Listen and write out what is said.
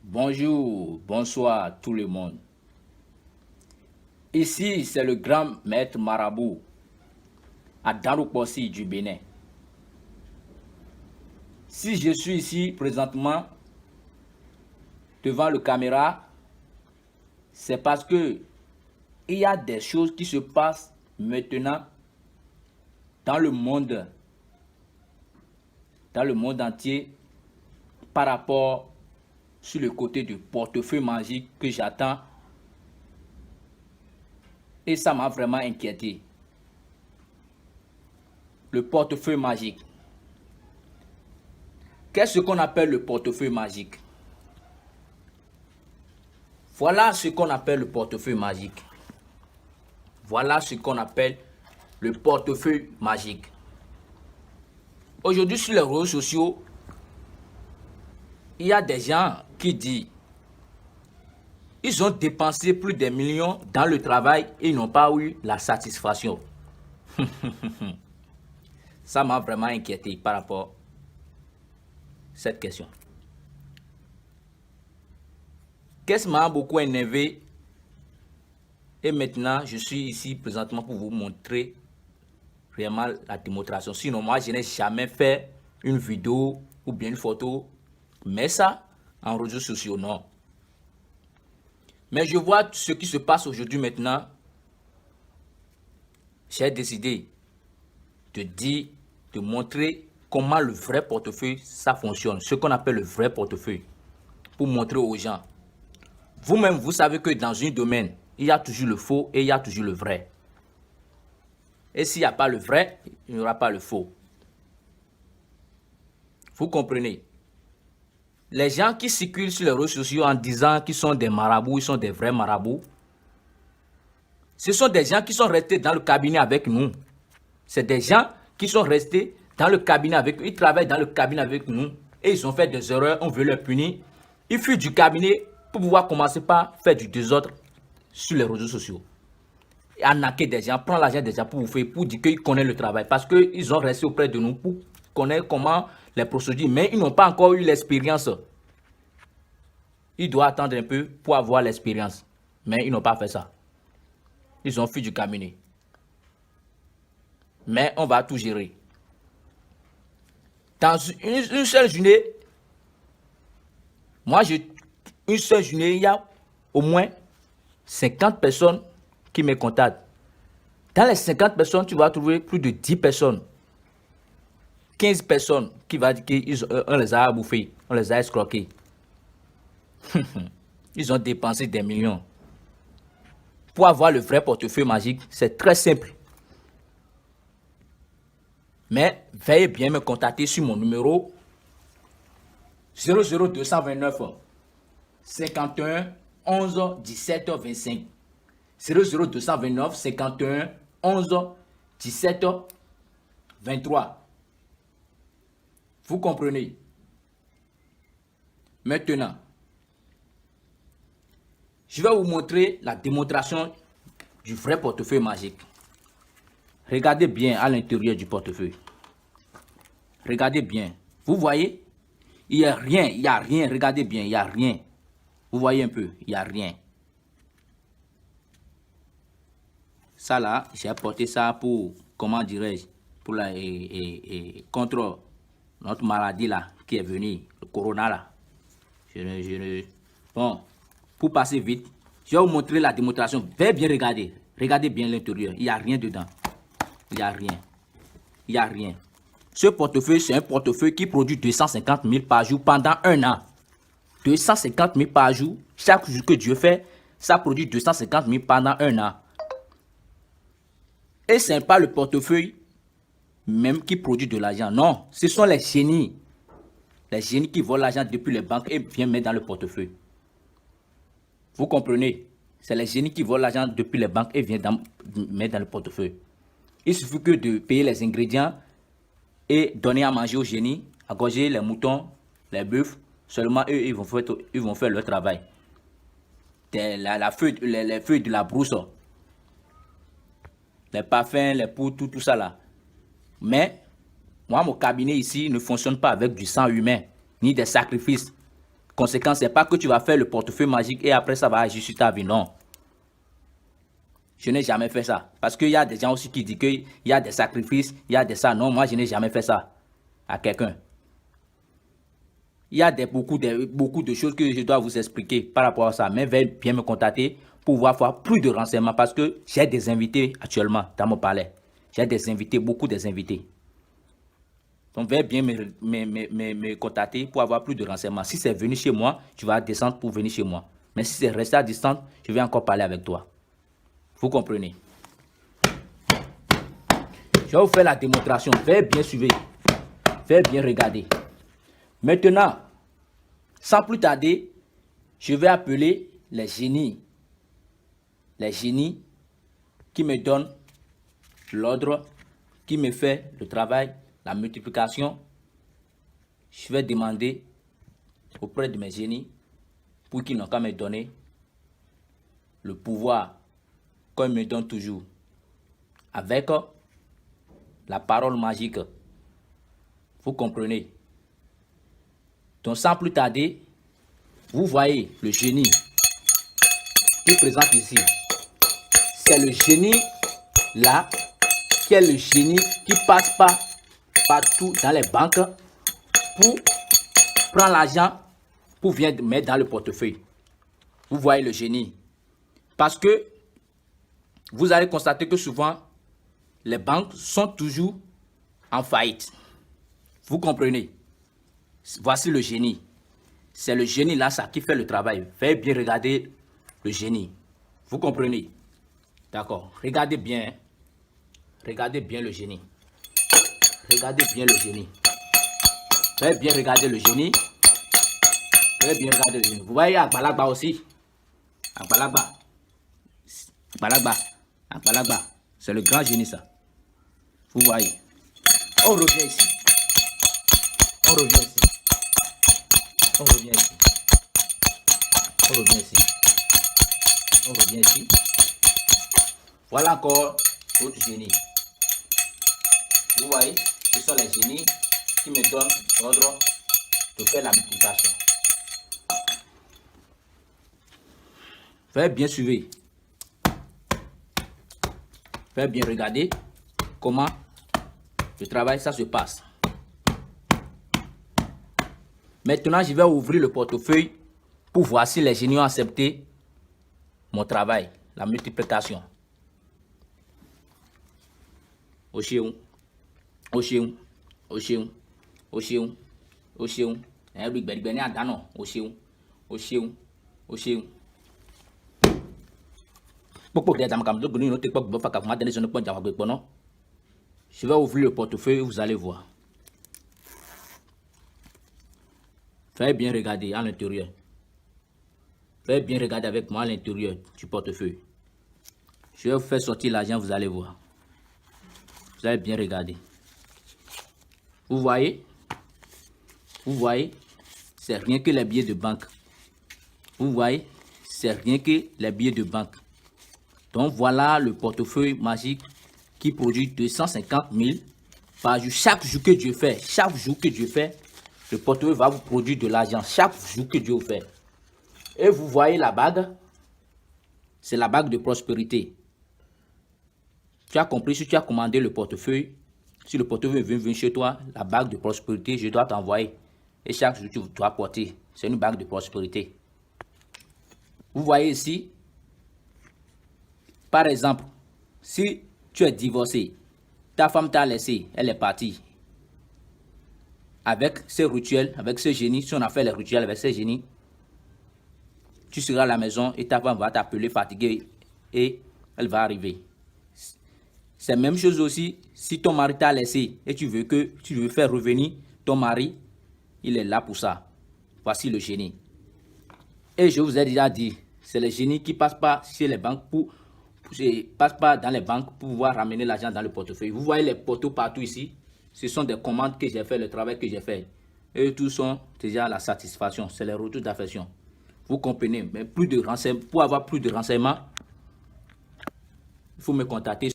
Bonjour, bonsoir tout le monde. Ici, c'est le grand maître marabout à Daroukossi du Bénin. Si je suis ici présentement devant la caméra, c'est parce que il y a des choses qui se passent maintenant dans le monde entier par rapport sur le côté du portefeuille magique que j'attends. Et ça m'a vraiment inquiété. Le portefeuille magique. Qu'est-ce qu'on appelle le portefeuille magique? Voilà ce qu'on appelle le portefeuille magique. Voilà ce qu'on appelle le portefeuille magique. Aujourd'hui, sur les réseaux sociaux, il y a des gens qui disent ils ont dépensé plus de millions dans le travail et ils n'ont pas eu la satisfaction. Ça m'a vraiment inquiété par rapport à cette question. Qu'est-ce qui m'a beaucoup énervé? Et maintenant, je suis ici présentement pour vous montrer vraiment la démonstration. Sinon, moi, je n'ai jamais fait une vidéo ou bien une photo, mais ça en réseaux sociaux, non. Mais je vois ce qui se passe aujourd'hui maintenant. J'ai décidé de dire, de montrer comment le vrai portefeuille, ça fonctionne. Ce qu'on appelle le vrai portefeuille. Pour montrer aux gens. Vous-même, vous savez que dans un domaine, il y a toujours le faux et il y a toujours le vrai. Et s'il n'y a pas le vrai, il n'y aura pas le faux. Vous comprenez? Les gens qui circulent sur les réseaux sociaux en disant qu'ils sont des marabouts, ils sont des vrais marabouts, ce sont des gens qui sont restés dans le cabinet avec nous. C'est des gens qui sont restés dans le cabinet avec nous. Ils travaillent dans le cabinet avec nous et ils ont fait des erreurs, on veut les punir. Ils fuient du cabinet pour pouvoir commencer par faire du désordre sur les réseaux sociaux. Et arnaquer des gens, prendre l'argent des gens pour vous faire, pour dire qu'ils connaissent le travail. Parce qu'ils ont resté auprès de nous pour connaître comment les procédures, mais ils n'ont pas encore eu l'expérience. Ils doivent attendre un peu pour avoir l'expérience. Mais ils n'ont pas fait ça. Ils ont fui du cabinet. Mais on va tout gérer. Dans une seule journée, une seule journée, il y a au moins 50 personnes qui me contactent. Dans les 50 personnes, tu vas trouver plus de 10 personnes. 15 personnes qui vont dire qu'on les a bouffés, on les a escroqués. Ils ont dépensé des millions. Pour avoir le vrai portefeuille magique, c'est très simple. Mais veuillez bien me contacter sur mon numéro 00229 51 11 17 25. 00229 51 11 17 23. Vous comprenez? Maintenant, je vais vous montrer la démonstration du vrai portefeuille magique. Regardez bien à l'intérieur du portefeuille. Regardez bien. Vous voyez? Il n'y a rien, il n'y a rien. Regardez bien, il n'y a rien. Vous voyez un peu, il n'y a rien. Ça là, j'ai apporté ça pour, comment dirais-je, pour la, contre notre maladie là, qui est venue, le corona là. Bon, pour passer vite, je vais vous montrer la démonstration. Veuillez bien regarder. Regardez bien l'intérieur. Il n'y a rien dedans. Il n'y a rien. Il n'y a rien. Ce portefeuille, c'est un portefeuille qui produit 250 000 par jour pendant un an. 250 000 par jour. Chaque jour que Dieu fait, ça produit 250 000 pendant un an. Et ce n'est pas le portefeuille même qui produit de l'argent. Non, ce sont les génies. Les génies qui volent l'argent depuis les banques et viennent mettre dans le portefeuille. Vous comprenez? C'est les génies qui volent l'argent depuis les banques et viennent mettre dans le portefeuille. Il suffit que de payer les ingrédients et donner à manger aux génies, égorger les moutons, les bœufs. Seulement eux, ils vont faire leur travail. Les feuilles de la brousse, les parfums, les poudres, tout ça là. Mais, moi, mon cabinet ici ne fonctionne pas avec du sang humain, ni des sacrifices. Conséquence, c'est pas que tu vas faire le portefeuille magique et après ça va agir sur ta vie. Non. Je n'ai jamais fait ça. Parce qu'il y a des gens aussi qui disent qu'il y a des sacrifices, il y a des ça. Non, moi, je n'ai jamais fait ça à quelqu'un. Il y a beaucoup de choses que je dois vous expliquer par rapport à ça. Mais veuillez bien me contacter pour pouvoir plus de renseignements parce que j'ai des invités actuellement dans mon palais. J'ai des invités, beaucoup des invités. Donc, veuillez bien me contacter pour avoir plus de renseignements. Si c'est venu chez moi, tu vas descendre pour venir chez moi. Mais si c'est resté à distance, je vais encore parler avec toi. Vous comprenez? Je vais vous faire la démonstration. Faites bien suivre. Faites bien regarder. Maintenant, sans plus tarder, je vais appeler les génies. Les génies qui me donnent l'ordre, qui me fait le travail, la multiplication. Je vais demander auprès de mes génies pour qu'ils n'ont qu'à me donner le pouvoir comme me donne toujours, avec la parole magique. Vous comprenez? Donc sans plus tarder, vous voyez le génie qui est présent ici. C'est le génie là, qui est le génie qui passe partout dans les banques pour prendre l'argent pour venir mettre dans le portefeuille. Vous voyez le génie. Parce que vous allez constater que souvent, les banques sont toujours en faillite. Vous comprenez? Voici le génie. C'est le génie là, ça qui fait le travail. Faites bien regarder le génie. Vous comprenez? D'accord. Regardez bien. Regardez bien le génie. Regardez bien le génie. Faites bien regarder le génie. Faites bien regarder le génie. Vous voyez Agbalagba aussi? Agbalagba. Agbalagba. Agbalagba. C'est le grand génie ça. Vous voyez. On revient ici. On revient ici. On revient ici. On revient ici. On revient ici. Voilà encore autre génie. Vous voyez, ce sont les génies qui me donnent l'ordre de faire la multiplication. Faites bien suivre. Faites bien regarder comment le travail ça se passe. Maintenant, je vais ouvrir le portefeuille pour voir si les génies ont accepté mon travail, la multiplication. Ocheun, Ocheun, Ocheun, Ocheun, Ocheun. Ocheun, Ocheun, Ocheun. Je vais ouvrir le portefeuille, vous allez voir. Faites bien regarder à l'intérieur. Faites bien regarder avec moi à l'intérieur du portefeuille. Je vais vous faire sortir l'argent, vous allez voir. Vous allez bien regarder. Vous voyez? Vous voyez? C'est rien que les billets de banque. Vous voyez? C'est rien que les billets de banque. Donc voilà le portefeuille magique qui produit 250 000 par jour. Chaque jour que Dieu fait, le portefeuille va vous produire de l'argent. Chaque jour que Dieu vous fait. Et vous voyez la bague, c'est la bague de prospérité. Tu as compris, si tu as commandé le portefeuille, si le portefeuille vient chez toi, la bague de prospérité, je dois t'envoyer. Et chaque jour, tu dois porter. C'est une bague de prospérité. Vous voyez ici, par exemple, si tu es divorcé, ta femme t'a laissé, elle est partie. Avec ces rituels, avec ce génie, si on a fait les rituels avec ces génies, tu seras à la maison et ta femme va t'appeler fatiguée et elle va arriver. C'est la même chose aussi si ton mari t'a laissé et tu veux faire revenir ton mari, il est là pour ça. Voici le génie. Et je vous ai déjà dit, c'est le génie qui passe pas chez les banques passe pas dans les banques pour pouvoir ramener l'argent dans le portefeuille. Vous voyez les poteaux partout ici. Ce sont des commandes que j'ai fait, le travail que j'ai fait. Et tous sont déjà la satisfaction. C'est les retours d'affection. Vous comprenez, mais pour avoir plus de renseignements, il faut me contacter.